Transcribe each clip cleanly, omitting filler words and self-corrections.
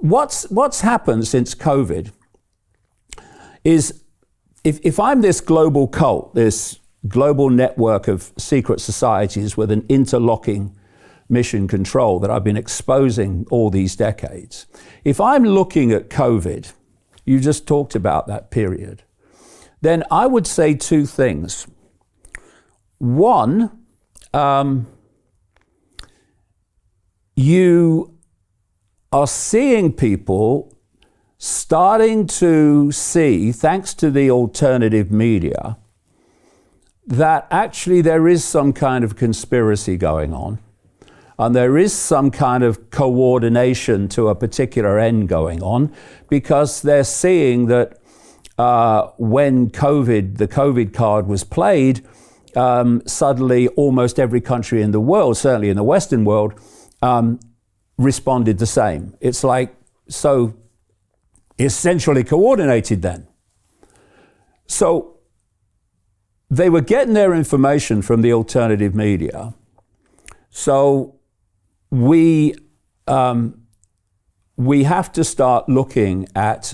what's happened since COVID is if I'm this global cult, this global network of secret societies with an interlocking mission control that I've been exposing all these decades, if I'm looking at COVID, you just talked about that period, then I would say two things. One, you are seeing people starting to see, thanks to the alternative media, that actually there is some kind of conspiracy going on, and there is some kind of coordination to a particular end going on, because they're seeing that when the COVID card was played, suddenly almost every country in the world, certainly in the Western world, responded the same. It's like so essentially coordinated then. So they were getting their information from the alternative media. So we have to start looking at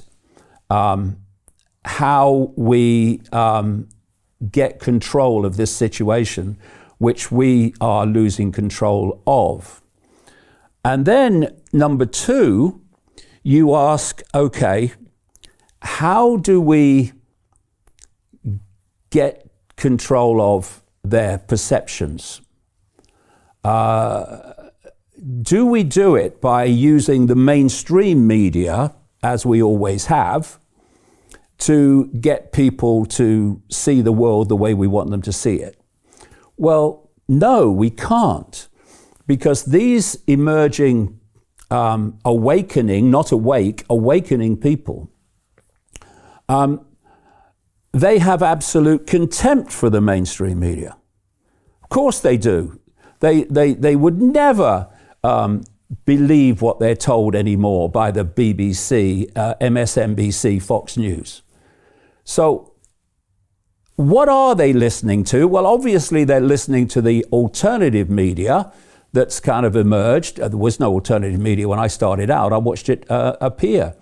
how we get control of this situation, which we are losing control of. And then number two, you ask, okay, how do we get control of their perceptions? Do we do it by using the mainstream media, as we always have, to get people to see the world the way we want them to see it? Well, no, we can't, because these emerging awakening people, they have absolute contempt for the mainstream media. Of course they do. They would never believe what they're told anymore by the BBC, MSNBC, Fox News. So what are they listening to? Well, obviously they're listening to the alternative media that's kind of emerged. There was no alternative media when I started out. I watched it appear.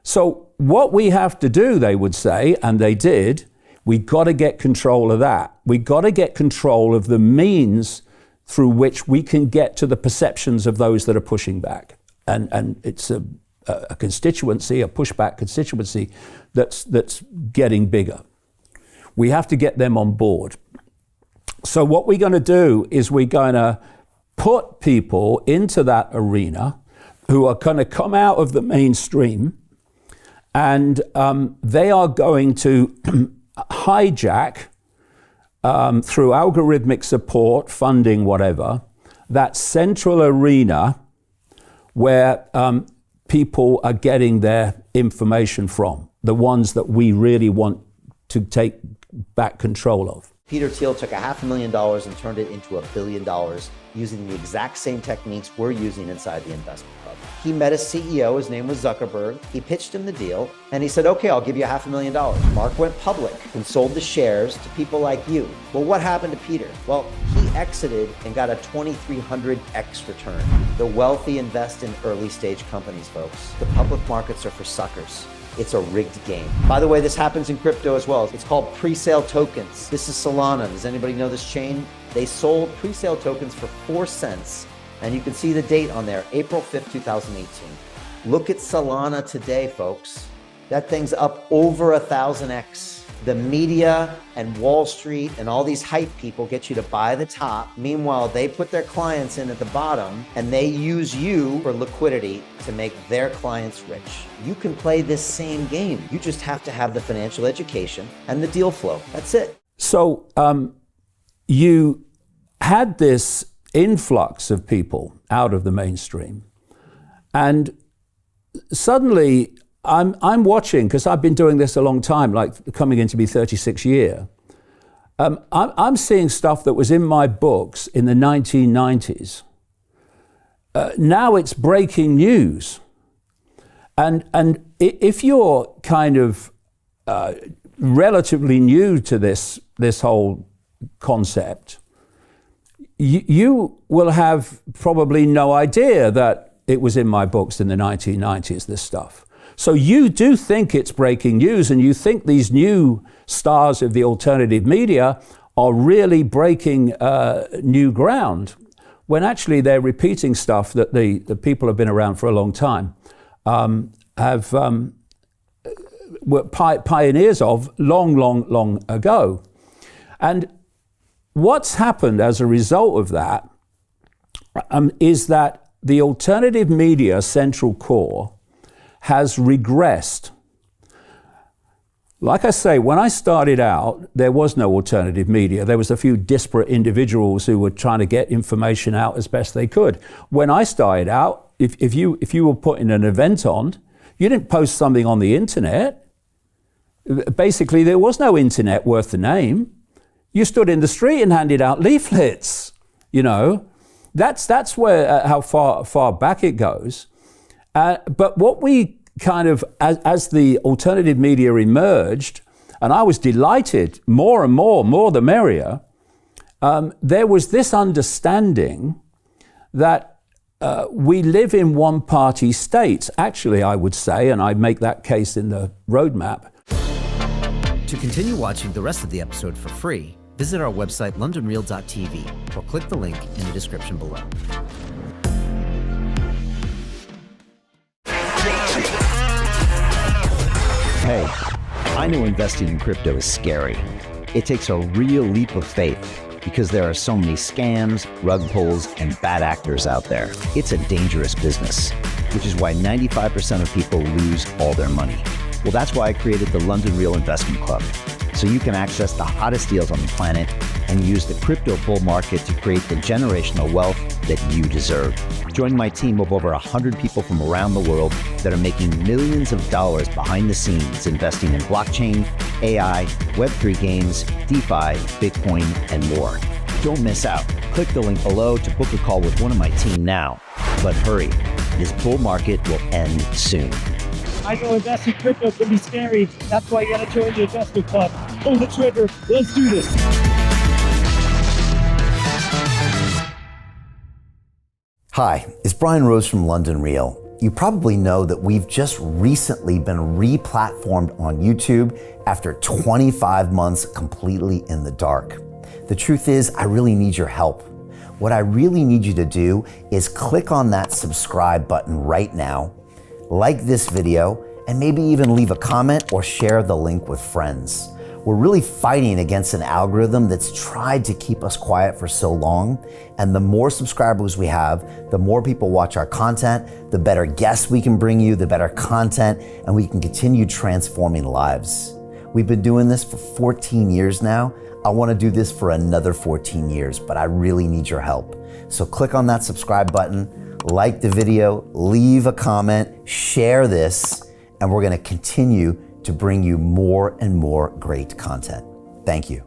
So what we have to do, they would say, and they did, we got to get control of that. We got to get control of the means through which we can get to the perceptions of those that are pushing back. And it's a constituency, a pushback constituency that's getting bigger. We have to get them on board. So what we're going to do is we're going to put people into that arena who are going to come out of the mainstream, and they are going to hijack, through algorithmic support, funding, whatever, that central arena where people are getting their information from, the ones that we really want to take back control of. Peter Thiel took $500,000 and turned it into $1 billion using the exact same techniques we're using inside the investment club. He met a CEO, his name was Zuckerberg. He pitched him the deal and he said, okay, I'll give you $500,000. Mark went public and sold the shares to people like you. Well, what happened to Peter? Well, he exited and got a 2,300x return. The wealthy invest in early stage companies, folks. The public markets are for suckers. It's a rigged game. By the way, this happens in crypto as well. It's called pre-sale tokens. This is Solana. Does anybody know this chain? They sold pre-sale tokens for 4 cents. And you can see the date on there, April 5th, 2018. Look at Solana today, folks. That thing's up over 1,000x. The media and Wall Street and all these hype people get you to buy the top. Meanwhile, they put their clients in at the bottom and they use you for liquidity to make their clients rich. You can play this same game. You just have to have the financial education and the deal flow. That's it. So you had this influx of people out of the mainstream, and suddenly I'm watching, because I've been doing this a long time, like coming into my 36th year. I'm seeing stuff that was in my books in the 1990s. Now it's breaking news. And if you're kind of relatively new to this whole concept, you will have probably no idea that it was in my books in the 1990s, this stuff. So you do think it's breaking news, and you think these new stars of the alternative media are really breaking new ground, when actually they're repeating stuff that the people have been around for a long time, were pioneers of long ago. And what's happened as a result of that is that the alternative media central core has regressed. Like I say, when I started out, there was no alternative media. There was a few disparate individuals who were trying to get information out as best they could. When I started out, if you were putting an event on, you didn't post something on the internet. Basically, there was no internet worth the name. You stood in the street and handed out leaflets. You know, that's where how far back it goes. But what we kind of, as the alternative media emerged, and I was delighted, more the merrier, there was this understanding that we live in one-party states. Actually, I would say, and I make that case in the roadmap. To continue watching the rest of the episode for free, visit our website londonreal.tv or click the link in the description below. Hey, I know investing in crypto is scary. It takes a real leap of faith because there are so many scams, rug pulls, and bad actors out there. It's a dangerous business, which is why 95% of people lose all their money. Well, that's why I created the London Real Investment Club, so you can access the hottest deals on the planet and use the crypto bull market to create the generational wealth that you deserve. Join my team of over 100 people from around the world that are making millions of dollars behind the scenes investing in blockchain, AI, Web3 games, DeFi, Bitcoin, and more. Don't miss out. Click the link below to book a call with one of my team now. But hurry, this bull market will end soon. I know investing crypto can be scary. That's why you gotta join the investment club. Pull the trigger. Let's do this. Hi, it's Brian Rose from London Real. You probably know that we've just recently been re-platformed on YouTube after 25 months completely in the dark. The truth is, I really need your help. What I really need you to do is click on that subscribe button right now, like this video, and maybe even leave a comment or share the link with friends. We're really fighting against an algorithm that's tried to keep us quiet for so long, and the more subscribers we have, the more people watch our content, the better guests we can bring you, the better content, and we can continue transforming lives. We've been doing this for 14 years now. I want to do this for another 14 years, but I really need your help. So click on that subscribe button, like the video, leave a comment, share this, and we're going to continue to bring you more and more great content. Thank you.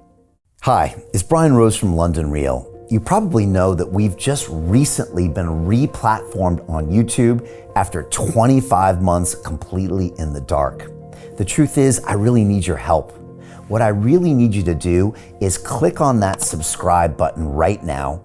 Hi, it's Brian Rose from London Real. You probably know that we've just recently been re-platformed on YouTube after 25 months completely in the dark. The truth is, I really need your help. What I really need you to do is click on that subscribe button right now,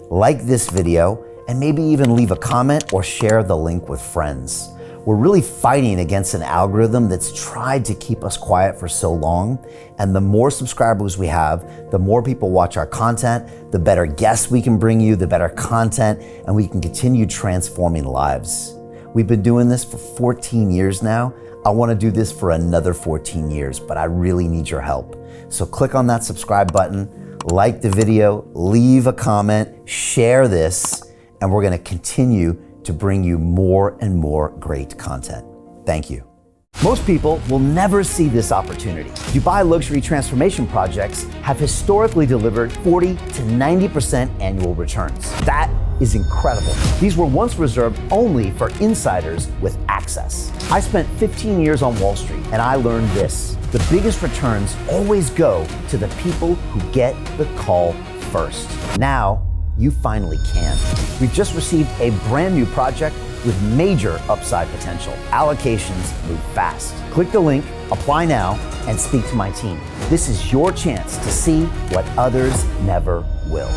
like this video, and maybe even leave a comment or share the link with friends. We're really fighting against an algorithm that's tried to keep us quiet for so long, and the more subscribers we have, the more people watch our content, the better guests we can bring you, the better content, and we can continue transforming lives. We've been doing this for 14 years now. I want to do this for another 14 years, but I really need your help. So click on that subscribe button, like the video, leave a comment, share this, and we're going to continue to bring you more and more great content. Thank you. Most people will never see this opportunity. Dubai luxury transformation projects have historically delivered 40 to 90% annual returns. That is incredible. These were once reserved only for insiders with access. I spent 15 years on Wall Street, and I learned this: the biggest returns always go to the people who get the call first. Now, you finally can. We've just received a brand new project with major upside potential. Allocations move fast. Click the link, apply now, and speak to my team. This is your chance to see what others never will.